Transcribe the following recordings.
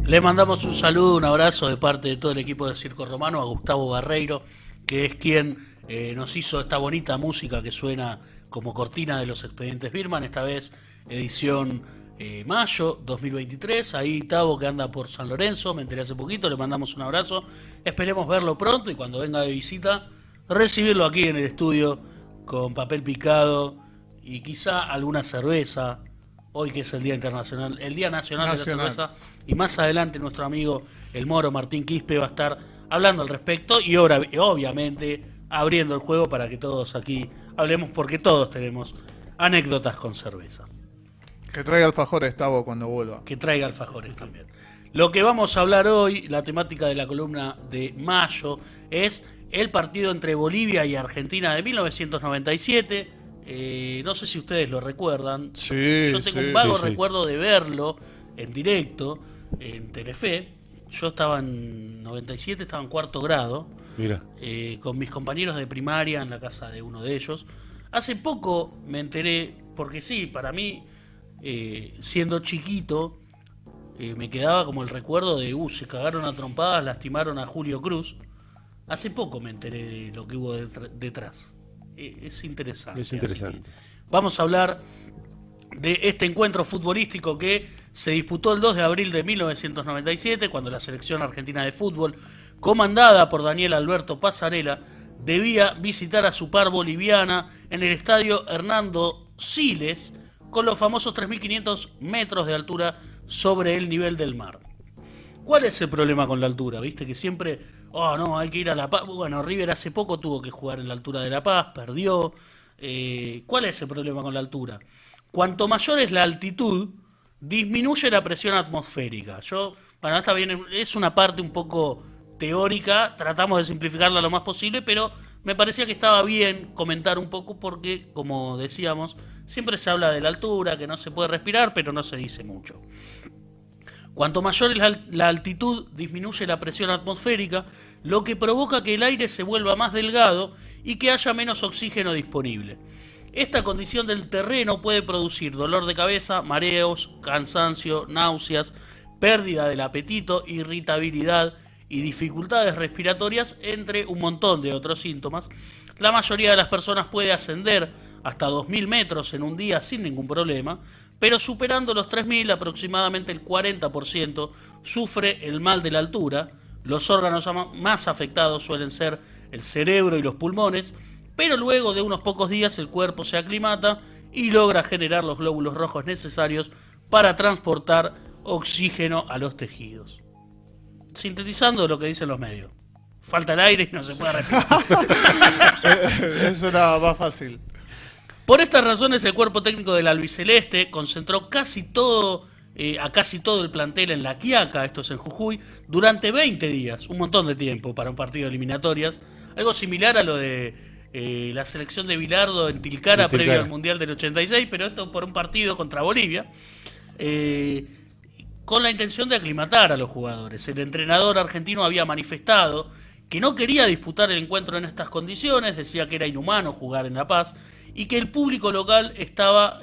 Le mandamos un saludo, un abrazo de parte de todo el equipo de Circo Romano a Gustavo Barreiro, que es quien nos hizo esta bonita música que suena como cortina de los Expedientes Birman, esta vez edición mayo 2023. Ahí Tavo, que anda por San Lorenzo, me enteré hace poquito, le mandamos un abrazo. Esperemos verlo pronto y cuando venga de visita recibirlo aquí en el estudio con papel picado y quizá alguna cerveza. Hoy que es el Día Internacional, el Día Nacional de la Cerveza, y más adelante nuestro amigo el Moro Martín Quispe va a estar hablando al respecto y obviamente abriendo el juego para que todos aquí hablemos, porque todos tenemos anécdotas con cerveza. Que traiga alfajores, Tavo, cuando vuelva. Que traiga alfajores también. Lo que vamos a hablar hoy, la temática de la columna de mayo, es el partido entre Bolivia y Argentina de 1997. No sé si ustedes lo recuerdan. Sí, yo tengo sí, un vago sí. recuerdo de verlo en directo en Telefe. Yo estaba en 97, estaba en cuarto grado. Mira. Con mis compañeros de primaria en la casa de uno de ellos. Hace poco me enteré, porque sí, para mí, siendo chiquito, me quedaba como el recuerdo de, se cagaron a trompadas, lastimaron a Julio Cruz. Hace poco me enteré de lo que hubo detrás. Es interesante. Es interesante. Vamos a hablar de este encuentro futbolístico que se disputó el 2 de abril de 1997, cuando la selección argentina de fútbol, comandada por Daniel Alberto Pasarela, debía visitar a su par boliviana en el estadio Hernando Siles, con los famosos 3.500 metros de altura sobre el nivel del mar. ¿Cuál es el problema con la altura? ¿Viste? Que siempre, no, hay que ir a La Paz. Bueno, River hace poco tuvo que jugar en la altura de La Paz, perdió. ¿Cuál es el problema con la altura? Cuanto mayor es la altitud, disminuye la presión atmosférica. Esta bien, es una parte un poco teórica, tratamos de simplificarla lo más posible, pero me parecía que estaba bien comentar un poco porque, como decíamos, siempre se habla de la altura, que no se puede respirar, pero no se dice mucho. Cuanto mayor es la altitud, disminuye la presión atmosférica, lo que provoca que el aire se vuelva más delgado y que haya menos oxígeno disponible. Esta condición del terreno puede producir dolor de cabeza, mareos, cansancio, náuseas, pérdida del apetito, irritabilidad y dificultades respiratorias, entre un montón de otros síntomas. La mayoría de las personas puede ascender hasta 2.000 metros en un día sin ningún problema, pero superando los 3.000, aproximadamente el 40% sufre el mal de la altura. Los órganos más afectados suelen ser el cerebro y los pulmones, pero luego de unos pocos días el cuerpo se aclimata y logra generar los glóbulos rojos necesarios para transportar oxígeno a los tejidos. Sintetizando lo que dicen los medios: falta el aire y no se puede respirar. Eso era más fácil. Por estas razones, el cuerpo técnico del albiceleste concentró a casi todo el plantel en La Quiaca, esto es en Jujuy, durante 20 días, un montón de tiempo para un partido de eliminatorias, algo similar a lo de la selección de Bilardo en Tilcara previo al Mundial del 86, pero esto por un partido contra Bolivia, con la intención de aclimatar a los jugadores. El entrenador argentino había manifestado que no quería disputar el encuentro en estas condiciones, decía que era inhumano jugar en La Paz, y que el público local estaba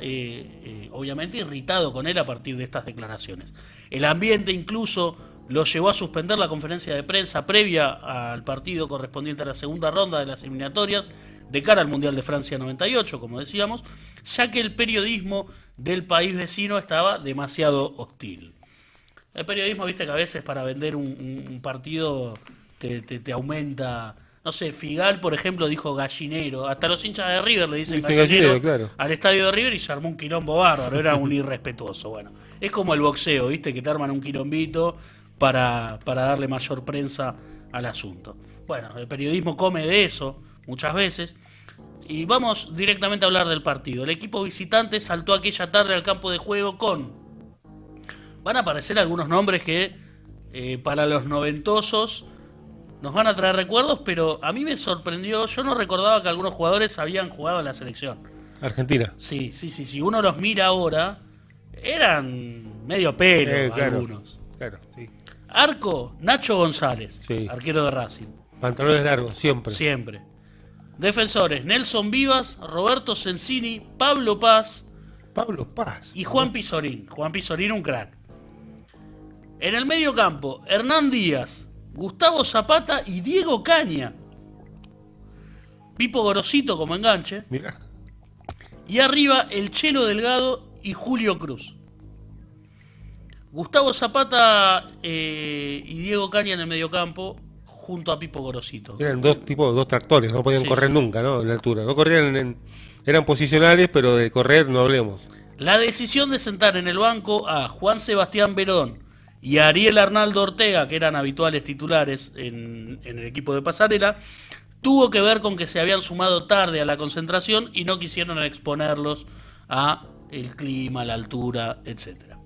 obviamente irritado con él a partir de estas declaraciones. El ambiente incluso lo llevó a suspender la conferencia de prensa previa al partido correspondiente a la segunda ronda de las eliminatorias de cara al Mundial de Francia 98, como decíamos, ya que el periodismo del país vecino estaba demasiado hostil. El periodismo, viste que a veces para vender un partido te aumenta. No sé, Figal, por ejemplo, dijo gallinero. Hasta los hinchas de River le dicen gallinero, claro, al estadio de River, y se armó un quilombo bárbaro. Era un irrespetuoso. Bueno, es como el boxeo, ¿viste? Que te arman un quilombito para darle mayor prensa al asunto. Bueno, el periodismo come de eso muchas veces. Y vamos directamente a hablar del partido. El equipo visitante saltó aquella tarde al campo de juego con... Van a aparecer algunos nombres que para los noventosos nos van a traer recuerdos, pero a mí me sorprendió. Yo no recordaba que algunos jugadores habían jugado en la selección. Argentina. Sí. Si uno los mira ahora, eran medio pelo algunos. Claro, sí. Arco, Nacho González, Sí. arquero de Racing. Pantalones largos, siempre. Siempre. Defensores: Nelson Vivas, Roberto Sensini, Pablo Paz Pablo Paz. y Juan Pizorín. Juan Pizorín, un crack. En el medio campo, Hernán Díaz, Gustavo Zapata y Diego Caña. Pipo Gorosito como enganche. Mirá. Y arriba, el Chelo Delgado y Julio Cruz. Gustavo Zapata y Diego Caña en el mediocampo, junto a Pipo Gorosito. Eran dos tractores, no podían Sí, correr sí. nunca, ¿no? En la altura. No corrían, eran posicionales, pero de correr no hablemos. La decisión de sentar en el banco a Juan Sebastián Verón y a Ariel Arnaldo Ortega, que eran habituales titulares en el equipo de Pasarela, tuvo que ver con que se habían sumado tarde a la concentración y no quisieron exponerlos a el clima, la altura, etcétera.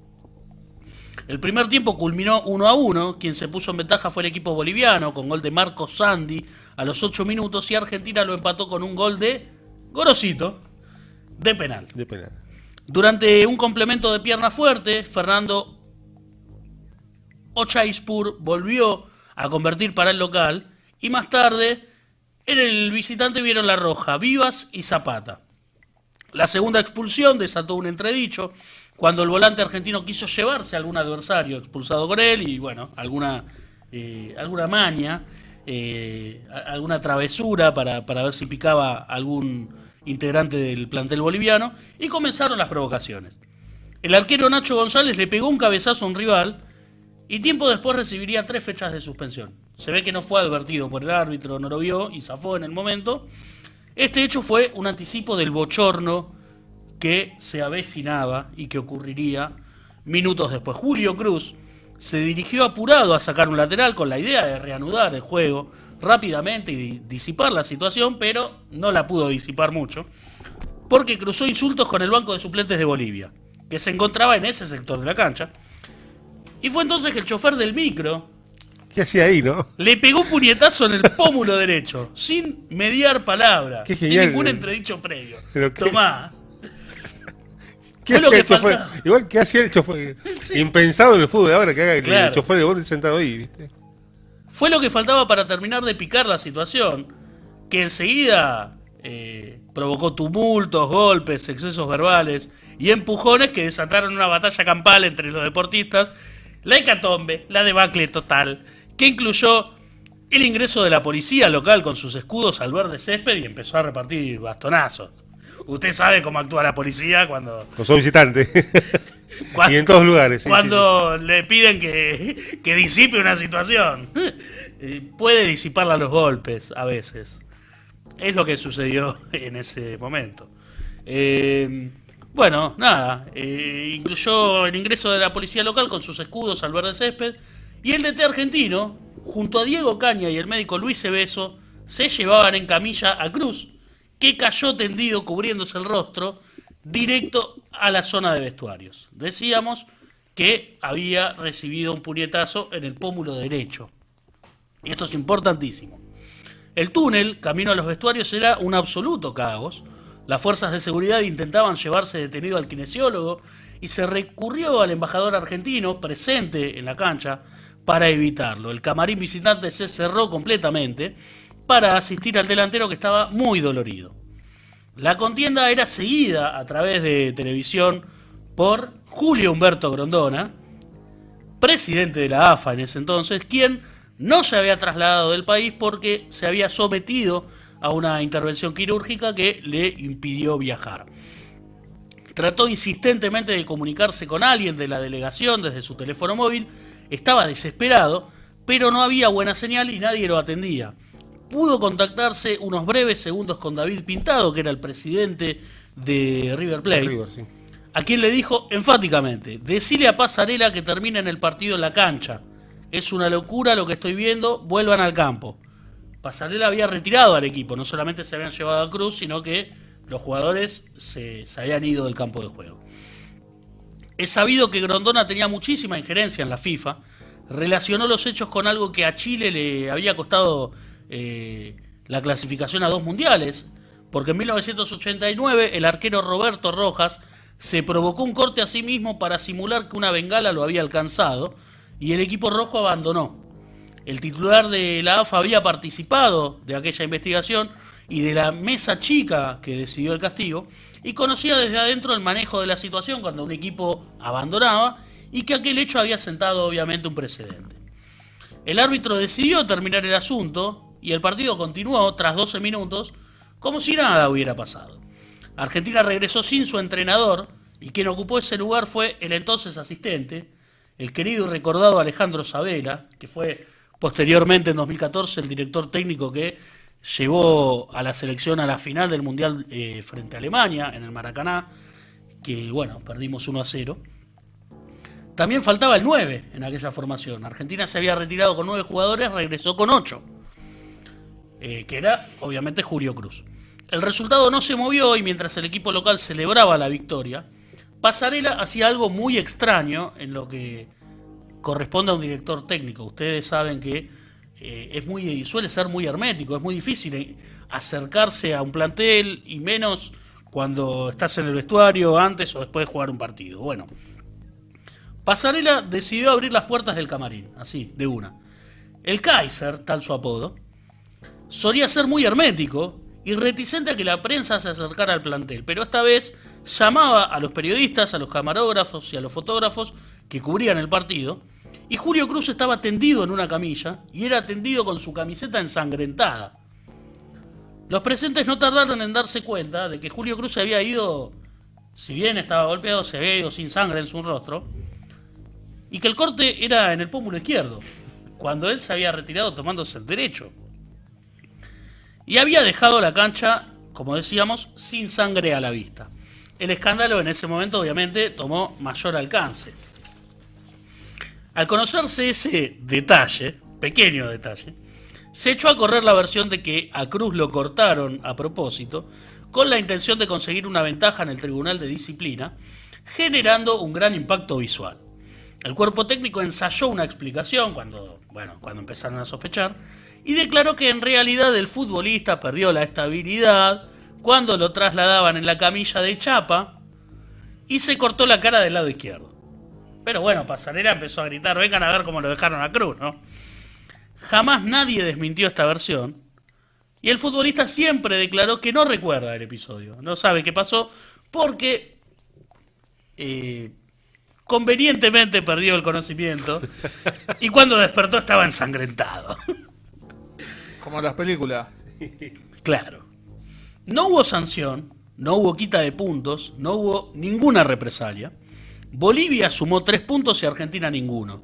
El primer tiempo culminó 1-1, quien se puso en ventaja fue el equipo boliviano, con gol de Marco Sandi a los 8 minutos, y Argentina lo empató con un gol de Gorosito, de penal. De penal. Durante un complemento de pierna fuerte, Fernando Ochaispur volvió a convertir para el local, y más tarde en el visitante vieron la roja Vivas y Zapata. La segunda expulsión desató un entredicho cuando el volante argentino quiso llevarse a algún adversario expulsado con él y bueno, alguna maña, alguna travesura para ver si picaba algún integrante del plantel boliviano, y comenzaron las provocaciones. El arquero Nacho González le pegó un cabezazo a un rival y tiempo después recibiría 3 fechas de suspensión. Se ve que no fue advertido por el árbitro, no lo vio y zafó en el momento. Este hecho fue un anticipo del bochorno que se avecinaba y que ocurriría minutos después. Julio Cruz se dirigió apurado a sacar un lateral con la idea de reanudar el juego rápidamente y disipar la situación, pero no la pudo disipar mucho, porque cruzó insultos con el banco de suplentes de Bolivia, que se encontraba en ese sector de la cancha. Y fue entonces que el chofer del micro ¿Qué hacía ahí, no? le pegó un puñetazo en el pómulo derecho, sin mediar palabra, Qué sin genial. ningún entredicho previo. Pero qué- Tomá. ¿Qué Fue lo hacía que el chofer? faltaba. Igual, ¿qué hacía el chofer? Sí. Impensado en el fútbol ahora que haga el Claro. chofer de bondi sentado ahí, ¿viste? Fue lo que faltaba para terminar de picar la situación, que enseguida provocó tumultos, golpes, excesos verbales y empujones que desataron una batalla campal entre los deportistas, la hecatombe, la debacle total, que incluyó el ingreso de la policía local con sus escudos al verde césped y empezó a repartir bastonazos. Usted sabe cómo actúa la policía cuando No soy visitante. Cuando- Y en todos lugares. Sí, cuando le piden que disipe una situación. Puede disiparla a los golpes a veces. Es lo que sucedió en ese momento. Bueno, nada. Incluyó el ingreso de la policía local con sus escudos al verde césped. Y el DT argentino, junto a Diego Caña y el médico Luis Cebeso, se llevaban en camilla a Cruz, que cayó tendido cubriéndose el rostro, directo a la zona de vestuarios. Decíamos que había recibido un puñetazo en el pómulo derecho. Y esto es importantísimo. El túnel, camino a los vestuarios, era un absoluto caos. Las fuerzas de seguridad intentaban llevarse detenido al kinesiólogo y se recurrió al embajador argentino presente en la cancha para evitarlo. El camarín visitante se cerró completamente para asistir al delantero, que estaba muy dolorido. La contienda era seguida a través de televisión por Julio Humberto Grondona, presidente de la AFA en ese entonces, quien no se había trasladado del país porque se había sometido a una intervención quirúrgica que le impidió viajar. Trató insistentemente de comunicarse con alguien de la delegación desde su teléfono móvil, estaba desesperado, pero no había buena señal y nadie lo atendía. Pudo contactarse unos breves segundos con David Pintado, que era el presidente de River Plate, River, sí. a quien le dijo enfáticamente: decile a Pasarela que terminen el partido en la cancha. Es una locura lo que estoy viendo, vuelvan al campo. Pasarela había retirado al equipo, no solamente se habían llevado a Cruz, sino que los jugadores se habían ido del campo de juego. Es sabido que Grondona tenía muchísima injerencia en la FIFA, relacionó los hechos con algo que a Chile le había costado la clasificación a 2 mundiales, porque en 1989 el arquero Roberto Rojas se provocó un corte a sí mismo para simular que una bengala lo había alcanzado y el equipo rojo abandonó. El titular de la AFA había participado de aquella investigación y de la mesa chica que decidió el castigo, y conocía desde adentro el manejo de la situación cuando un equipo abandonaba y que aquel hecho había sentado obviamente un precedente. El árbitro decidió terminar el asunto y el partido continuó tras 12 minutos como si nada hubiera pasado. Argentina regresó sin su entrenador y quien ocupó ese lugar fue el entonces asistente, el querido y recordado Alejandro Sabela, que fue posteriormente en 2014 el director técnico que llevó a la selección a la final del Mundial frente a Alemania en el Maracaná, que bueno, perdimos 1-0. También faltaba el 9 en aquella formación. Argentina se había retirado con 9 jugadores, regresó con 8, que era obviamente Julio Cruz. El resultado no se movió y mientras el equipo local celebraba la victoria, Passarella hacía algo muy extraño en lo que corresponde a un director técnico. Ustedes saben que suele ser muy hermético, es muy difícil acercarse a un plantel y menos cuando estás en el vestuario antes o después de jugar un partido. Bueno, Passarella decidió abrir las puertas del camarín, así, de una. El Kaiser, tal su apodo, solía ser muy hermético y reticente a que la prensa se acercara al plantel, pero esta vez llamaba a los periodistas, a los camarógrafos y a los fotógrafos que cubrían el partido, y Julio Cruz estaba tendido en una camilla y era atendido con su camiseta ensangrentada. Los presentes no tardaron en darse cuenta de que Julio Cruz se había ido, si bien estaba golpeado, se había ido sin sangre en su rostro, y que el corte era en el pómulo izquierdo, cuando él se había retirado tomándose el derecho. Y había dejado la cancha, como decíamos, sin sangre a la vista. El escándalo en ese momento obviamente tomó mayor alcance. Al conocerse ese detalle, pequeño detalle, se echó a correr la versión de que a Cruz lo cortaron a propósito, con la intención de conseguir una ventaja en el Tribunal de Disciplina, generando un gran impacto visual. El cuerpo técnico ensayó una explicación cuando empezaron a sospechar y declaró que en realidad el futbolista perdió la estabilidad cuando lo trasladaban en la camilla de chapa y se cortó la cara del lado izquierdo. Pero bueno, Passarella empezó a gritar, vengan a ver cómo lo dejaron a Cruz, ¿no? Jamás nadie desmintió esta versión y el futbolista siempre declaró que no recuerda el episodio, no sabe qué pasó porque convenientemente perdió el conocimiento y cuando despertó estaba ensangrentado. Como las películas. Claro. No hubo sanción, no hubo quita de puntos, no hubo ninguna represalia. Bolivia sumó 3 puntos y Argentina ninguno.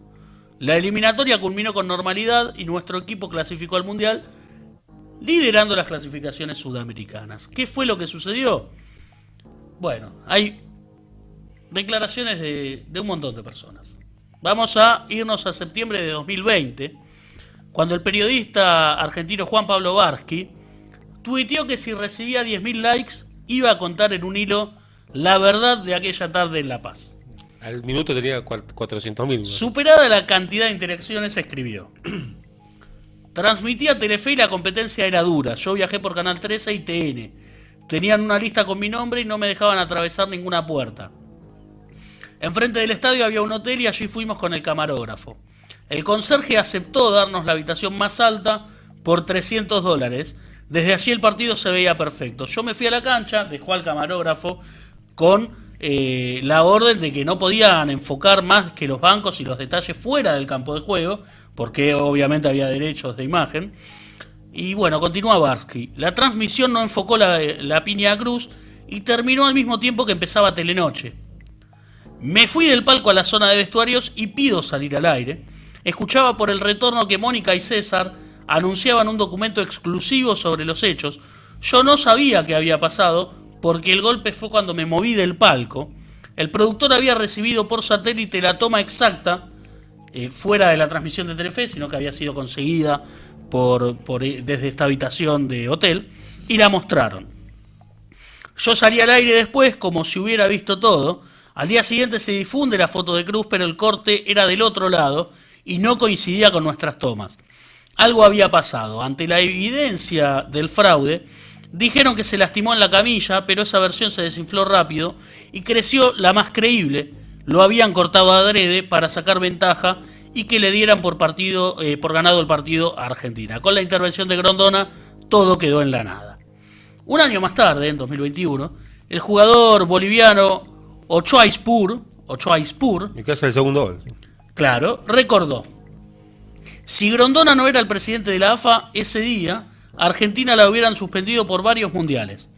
La eliminatoria culminó con normalidad y nuestro equipo clasificó al Mundial, liderando las clasificaciones sudamericanas. ¿Qué fue lo que sucedió? Bueno, hay declaraciones de un montón de personas. Vamos a irnos a septiembre de 2020, cuando el periodista argentino Juan Pablo Barsky tuiteó que si recibía 10.000 likes iba a contar en un hilo la verdad de aquella tarde en La Paz. Al minuto tenía 400.000. Superada la cantidad de interacciones, escribió: transmitía Telefe y la competencia era dura. Yo viajé por Canal 13 y TN. Tenían una lista con mi nombre y no me dejaban atravesar ninguna puerta. Enfrente del estadio había un hotel y allí fuimos con el camarógrafo. El conserje aceptó darnos la habitación más alta por $300. Desde allí el partido se veía perfecto. Yo me fui a la cancha, dejó al camarógrafo con la orden de que no podían enfocar más que los bancos y los detalles fuera del campo de juego, porque obviamente había derechos de imagen. Y bueno, continúa Barsky. La transmisión no enfocó la piña a Cruz y terminó al mismo tiempo que empezaba Telenoche. Me fui del palco a la zona de vestuarios y pido salir al aire. Escuchaba por el retorno que Mónica y César anunciaban un documento exclusivo sobre los hechos. Yo no sabía qué había pasado porque el golpe fue cuando me moví del palco. El productor había recibido por satélite la toma exacta, fuera de la transmisión de Telefe, sino que había sido conseguida desde esta habitación de hotel, y la mostraron. Yo salí al aire después como si hubiera visto todo. Al día siguiente se difunde la foto de Cruz, pero el corte era del otro lado y no coincidía con nuestras tomas. Algo había pasado. Ante la evidencia del fraude, dijeron que se lastimó en la camilla, pero esa versión se desinfló rápido y creció la más creíble. Lo habían cortado adrede para sacar ventaja y que le dieran por ganado el partido a Argentina. Con la intervención de Grondona, todo quedó en la nada. Un año más tarde, en 2021, el jugador boliviano Ochoa Ispur Ochoaispur, El que hace el segundo gol. claro, recordó: si Grondona no era el presidente de la AFA, ese día a Argentina la hubieran suspendido por varios mundiales.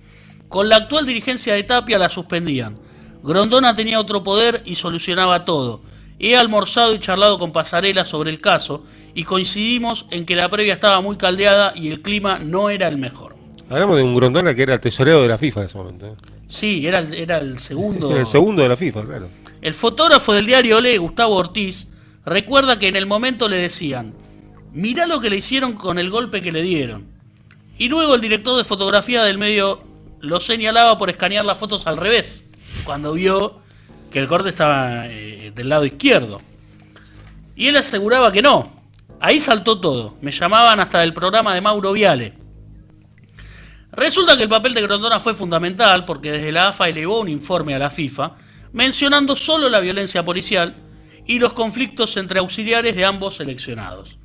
Con la actual dirigencia de Tapia la suspendían. Grondona tenía otro poder y solucionaba todo. He almorzado y charlado con Pasarela sobre el caso y coincidimos en que la previa estaba muy caldeada y el clima no era el mejor. Hablamos de un Grondona que era tesorero de la FIFA en ese momento. Sí, era el segundo. Era el segundo de la FIFA, claro. El fotógrafo del diario Olé, Gustavo Ortiz, recuerda que en el momento le decían: mirá lo que le hicieron con el golpe que le dieron. Y luego el director de fotografía del medio lo señalaba por escanear las fotos al revés, cuando vio que el corte estaba del lado izquierdo. Y él aseguraba que no. Ahí saltó todo. Me llamaban hasta del programa de Mauro Viale. Resulta que el papel de Grondona fue fundamental porque desde la AFA elevó un informe a la FIFA mencionando solo la violencia policial y los conflictos entre auxiliares de ambos seleccionados.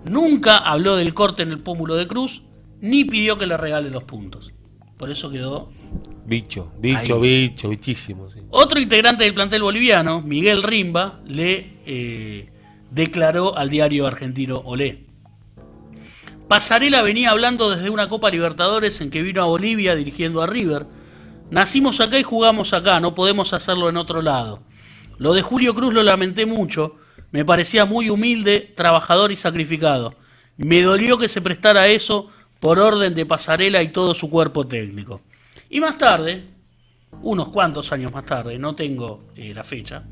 Nunca habló del corte en el pómulo de Cruz ni pidió que le regale los puntos. Por eso quedó bichísimo. Sí. otro integrante del plantel boliviano, Miguel Rimba, le declaró al diario argentino Olé: Pasarela venía hablando desde una Copa Libertadores en que vino a Bolivia dirigiendo a River. Nacimos acá y jugamos acá, no podemos hacerlo en otro lado. Lo de Julio Cruz lo lamenté mucho, me parecía muy humilde, trabajador y sacrificado. Me dolió que se prestara a eso por orden de Pasarela y todo su cuerpo técnico. Y más tarde, unos cuantos años más tarde, no tengo la fecha,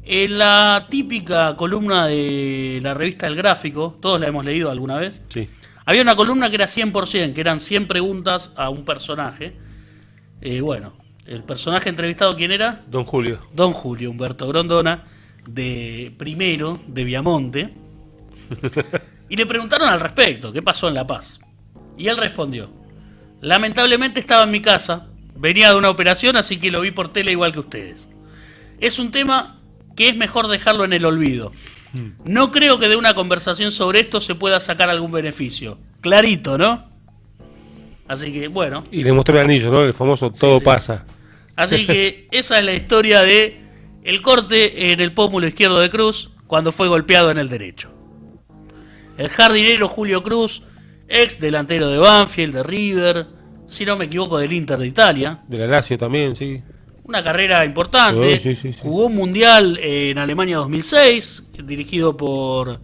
en la típica columna de la revista El Gráfico, todos la hemos leído alguna vez, Sí. había una columna que era 100%, que eran 100 preguntas a un personaje. Bueno, el personaje entrevistado, ¿quién era? Don Julio. Don Julio Humberto Grondona, de primero de Viamonte. Y le preguntaron al respecto, ¿qué pasó en La Paz? Y él respondió: lamentablemente estaba en mi casa, venía de una operación, así que lo vi por tele igual que ustedes. Es un tema que es mejor dejarlo en el olvido. No creo que de una conversación sobre esto se pueda sacar algún beneficio. Clarito, ¿no? Así que, bueno. Y le mostró el anillo, ¿no? El famoso todo sí. pasa. Así que esa es la historia de el corte en el pómulo izquierdo de Cruz cuando fue golpeado en el derecho. El jardinero Julio Cruz, ex delantero de Banfield, de River, si no me equivoco del Inter de Italia. De la Lazio también, sí. Una carrera importante. Sí. Jugó un mundial en Alemania 2006, dirigido por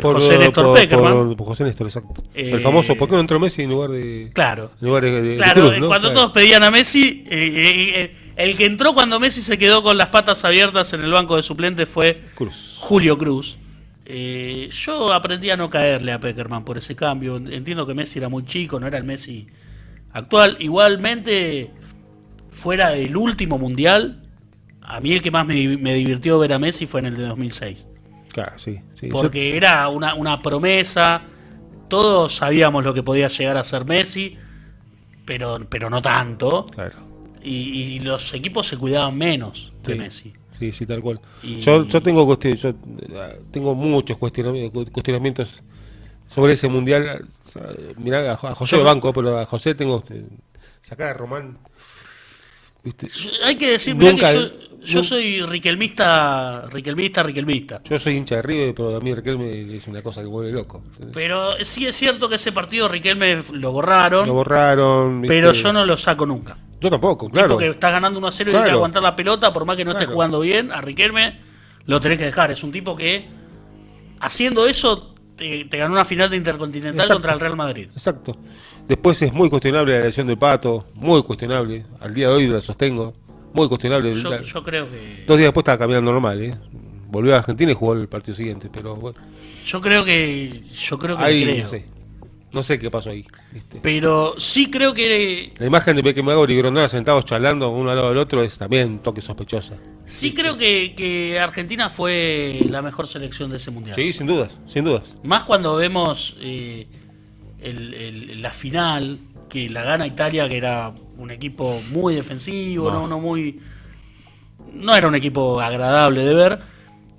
José Néstor Peckerman. Por José Néstor, exacto. El famoso, ¿por qué no entró Messi en lugar de... Claro. En lugar de Claro, Cruz, ¿no? cuando todos pedían a Messi, el que entró cuando Messi se quedó con las patas abiertas en el banco de suplentes fue Cruz. Julio Cruz. Yo aprendí a no caerle a Peckerman por ese cambio. Entiendo que Messi era muy chico, no era el Messi actual. Igualmente, fuera del último mundial, a mí el que más me divirtió ver a Messi fue en el de 2006. Claro, sí. Porque era una promesa. Todos sabíamos lo que podía llegar a ser Messi, pero no tanto. Claro. Y los equipos se cuidaban menos de Messi. Sí, tal cual. Y... Yo tengo muchos cuestionamientos sobre ese mundial. Mirá, a José de banco, pero a José tengo... Sacar a Román... ¿viste? Hay que decir, Nunca, que yo soy riquelmista. Yo soy hincha de River, pero a mí Riquelme es una cosa que me vuelve loco. Pero sí es cierto que ese partido Riquelme lo borraron. ¿viste? Pero yo no lo saco nunca. Yo tampoco, claro. Porque estás ganando 1-0 y tienes que aguantar la pelota, por más que no estés jugando bien, a Riquelme lo tenés que dejar. Es un tipo que, haciendo eso, te ganó una final de Intercontinental contra el Real Madrid. Exacto. Después es muy cuestionable la lesión del Pato, muy cuestionable. Al día de hoy la sostengo, muy cuestionable. Yo creo que... 2 días después estaba caminando normal, ¿eh? Volvió a Argentina y jugó el partido siguiente, pero bueno. Yo creo que ahí, creo. No sé qué pasó ahí, ¿viste? Pero sí creo que... La imagen de Beckenbauer y Grondona sentados charlando uno al lado del otro es también un toque sospechosa. Sí creo que Argentina fue la mejor selección de ese mundial. Sí, sin dudas. Más cuando vemos la final, que la gana Italia, que era un equipo muy defensivo, no era un equipo agradable de ver.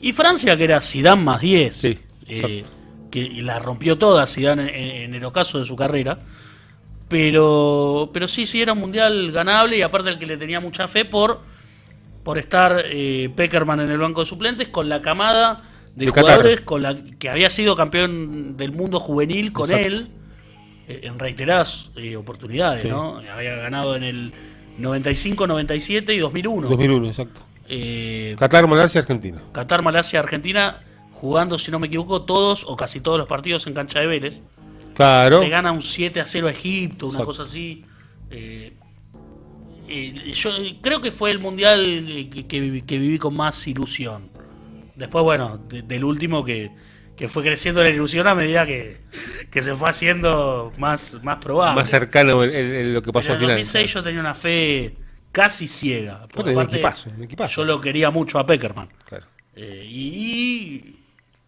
Y Francia, que era Zidane más 10. Sí, exacto. Que la rompió toda Zidane en el ocaso de su carrera. Pero sí era un mundial ganable, y aparte el que le tenía mucha fe por por estar Pekerman en el banco de suplentes con la camada de De jugadores Qatar. con la que había sido campeón del mundo juvenil con Exacto. él en reiteradas oportunidades, Sí. ¿no? Había ganado en el 95, 97 y 2001. 2001, exacto. Eh, Qatar, Malasia, Argentina. Qatar, Malasia, Argentina, jugando, si no me equivoco, todos o casi todos los partidos en cancha de Vélez. Claro. Le gana un 7-0 a Egipto, una Exacto. cosa así. Yo creo que fue el mundial que viví con más ilusión. Después, bueno, del último que fue creciendo la ilusión a medida que se fue haciendo más probable. Más cercano lo que pasó Pero al en final. 2006 yo tenía una fe casi ciega. Porque tenía un aparte, equipazo. yo lo quería mucho a Pekerman. Claro. Y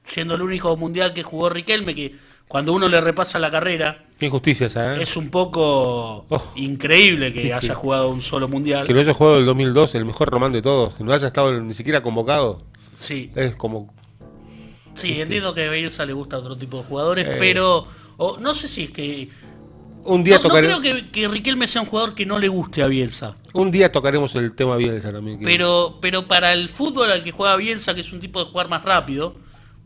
siendo el único mundial que jugó Riquelme, que cuando uno le repasa la carrera, Qué injusticia esa, ¿eh? es un poco Oh. increíble que Sí. haya jugado un solo mundial. Que no haya jugado el 2002, el mejor Román de todos, que no haya estado ni siquiera convocado. Sí, Es como. sí, entiendo que a Bielsa le gusta otro tipo de jugadores, Eh. pero no sé si es que... Un día, No tocaremos, creo que Riquelme sea un jugador que no le guste a Bielsa. un día tocaremos el tema Bielsa también. que- Pero para el fútbol al que juega Bielsa, que es un tipo de jugar más rápido,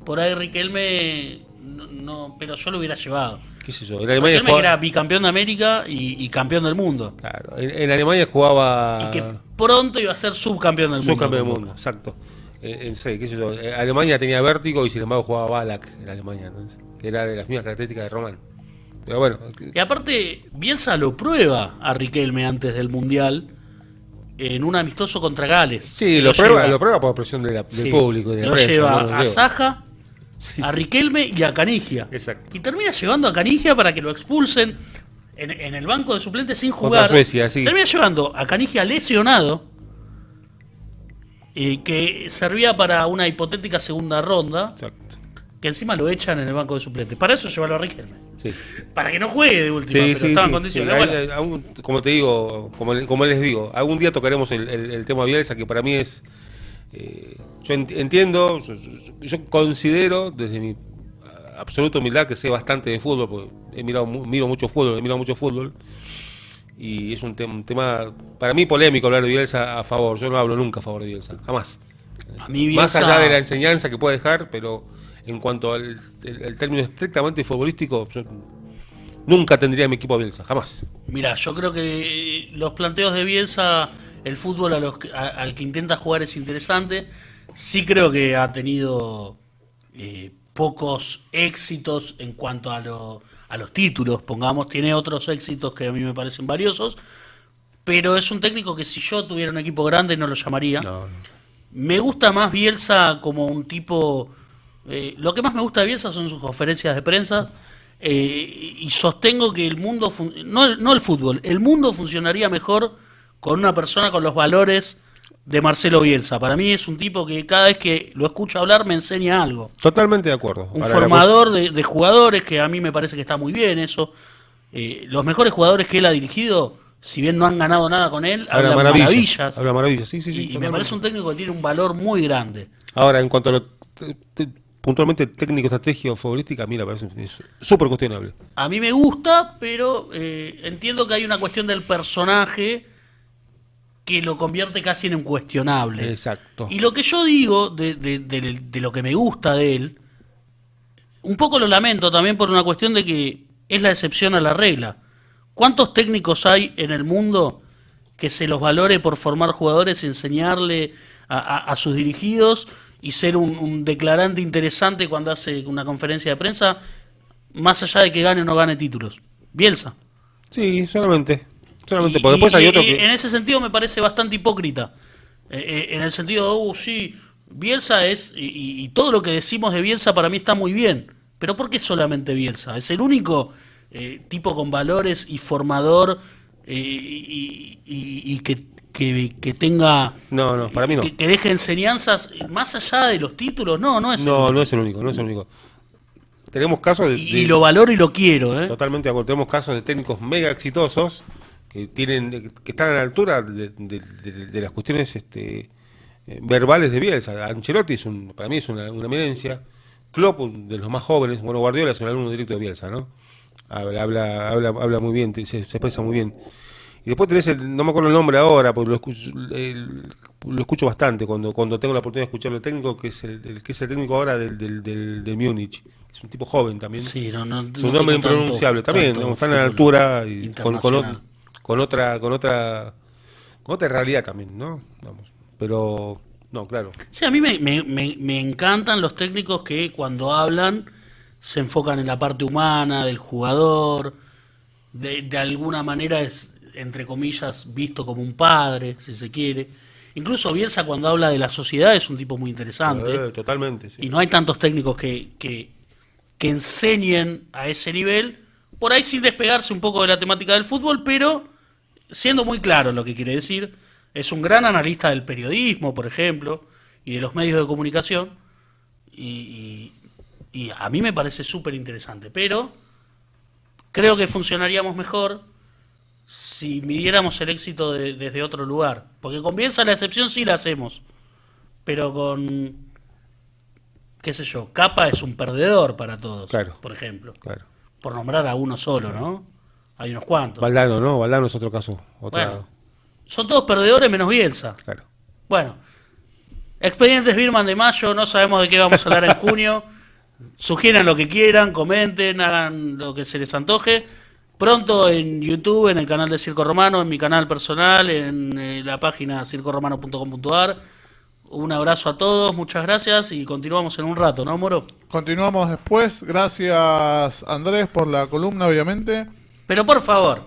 por ahí Riquelme no, pero yo lo hubiera llevado. ¿Qué sé yo? En Alemania Riquelme que era jugaba. bicampeón de América y campeón del mundo. Claro, en Alemania jugaba. Y que pronto iba a ser subcampeón del mundo. Subcampeón del mundo, exacto. Sí, qué sé yo. Alemania tenía vértigo y sin embargo jugaba Ballack en Alemania, ¿no? Que era de las mismas características de Román. Pero bueno, Y aparte, Bielsa lo prueba a Riquelme antes del Mundial en un amistoso contra Gales. sí, Que lo prueba, lleva- lo prueba por presión del sí, público y de la lo prensa. lleva ¿no? Lo a lleva. Saja, a Riquelme y a Canigia. Exacto. Y termina llevando a Canigia para que lo expulsen en el banco de suplentes sin Contra jugar. Suecia, sí. Termina llevando a Canigia lesionado, que servía para una hipotética segunda ronda, Exacto. que encima lo echan en el banco de suplentes. Para eso llevarlo a Riquelme. Sí. Para que no juegue de última, Sí, pero sí, estaba en sí, condiciones. sí. Bueno, Como te digo, como les digo, algún día tocaremos el tema Bielsa, que para mí es. Yo entiendo, yo considero, desde mi absoluta humildad, que sé bastante de fútbol, porque miro mucho fútbol, y es un tema, para mí, polémico hablar de Bielsa a favor. Yo no hablo nunca a favor de Bielsa, jamás. a mí Más Bielsa- allá de la enseñanza que puede dejar, pero en cuanto al el término estrictamente futbolístico, yo nunca tendría mi equipo a Bielsa, jamás. Mira, yo creo que los planteos de Bielsa, el fútbol al que intenta jugar es interesante. Sí creo que ha tenido pocos éxitos en cuanto a los títulos, pongamos. Tiene otros éxitos que a mí me parecen valiosos, pero es un técnico que si yo tuviera un equipo grande no lo llamaría. No. Me gusta más Bielsa como un tipo... lo que más me gusta de Bielsa son sus conferencias de prensa, y sostengo que el mundo, no el fútbol, el mundo funcionaría mejor con una persona con los valores de Marcelo Bielsa. Para mí es un tipo que cada vez que lo escucho hablar me enseña algo. Totalmente de acuerdo. Un Ahora, formador de jugadores, que a mí me parece que está muy bien eso. Los mejores jugadores que él ha dirigido, si bien no han ganado nada con él, hablan maravillas. Habla maravillas, sí, sí, sí. Y me totalmente. parece un técnico que tiene un valor muy grande. Ahora, en cuanto a lo puntualmente técnico, estrategia futbolística, mira, parece es súper cuestionable. A mí me gusta, pero entiendo que hay una cuestión del personaje que lo convierte casi en incuestionable. Exacto. Y lo que yo digo de lo que me gusta de él, un poco lo lamento también por una cuestión de que es la excepción a la regla. ¿Cuántos técnicos hay en el mundo que se los valore por formar jugadores y enseñarle a sus dirigidos y ser un declarante interesante cuando hace una conferencia de prensa, más allá de que gane o no gane títulos? Bielsa. Sí, solamente. Solamente, Y- porque después hay y- otro y que. en ese sentido me parece bastante hipócrita. En el sentido de, sí, Bielsa es, y todo lo que decimos de Bielsa para mí está muy bien. Pero ¿por qué solamente Bielsa? Es el único tipo con valores y formador, y que tenga... No, para mí no. Que deje enseñanzas más allá de los títulos. No es el No, único. no es el único, no es el único. Tenemos casos de. Y lo valoro y lo quiero, ¿eh? Totalmente de acuerdo. Tenemos casos de técnicos mega exitosos que están a la altura de las cuestiones verbales de Bielsa. Ancelotti para mí es una eminencia. Klopp, de los más jóvenes, bueno, Guardiola es un alumno directo de Bielsa, ¿no? Habla muy bien, se expresa muy bien. Y después tenés no me acuerdo el nombre ahora, porque lo escucho bastante cuando tengo la oportunidad de escucharlo, el técnico, que es el que es el técnico ahora del Múnich. Es un tipo joven también. Sí, Es un no nombre tengo impronunciable también, tanto están a la fútbol altura y internacional. con otra realidad también, ¿no? Vamos. Pero, no, claro. Sí, a mí me encantan los técnicos que cuando hablan se enfocan en la parte humana del jugador, de alguna manera es, entre comillas, visto como un padre, si se quiere. Incluso Bielsa cuando habla de la sociedad es un tipo muy interesante. Totalmente, sí. Y no hay tantos técnicos que enseñen a ese nivel, por ahí sin despegarse un poco de la temática del fútbol, pero siendo muy claro lo que quiere decir. Es un gran analista del periodismo, por ejemplo, y de los medios de comunicación, y a mí me parece súper interesante, pero creo que funcionaríamos mejor si midiéramos el éxito desde otro lugar, porque con Bielsa la excepción sí la hacemos, pero con, qué sé yo, Capa es un perdedor para todos, Claro. por ejemplo, Claro. por nombrar a uno solo, ¿no? Hay unos cuantos. Valdano, ¿no? Valdano es otro caso. Bueno, son todos perdedores menos Bielsa. Claro. Bueno, Expedientes Birman de mayo, no sabemos de qué vamos a hablar en junio. Sugieran lo que quieran, comenten, hagan lo que se les antoje. Pronto en YouTube, en el canal de Circo Romano, en mi canal personal, en la página circoromano.com.ar. Un abrazo a todos, muchas gracias y continuamos en un rato, ¿no, Moro? Continuamos después. Gracias, Andrés, por la columna, obviamente. Pero por favor,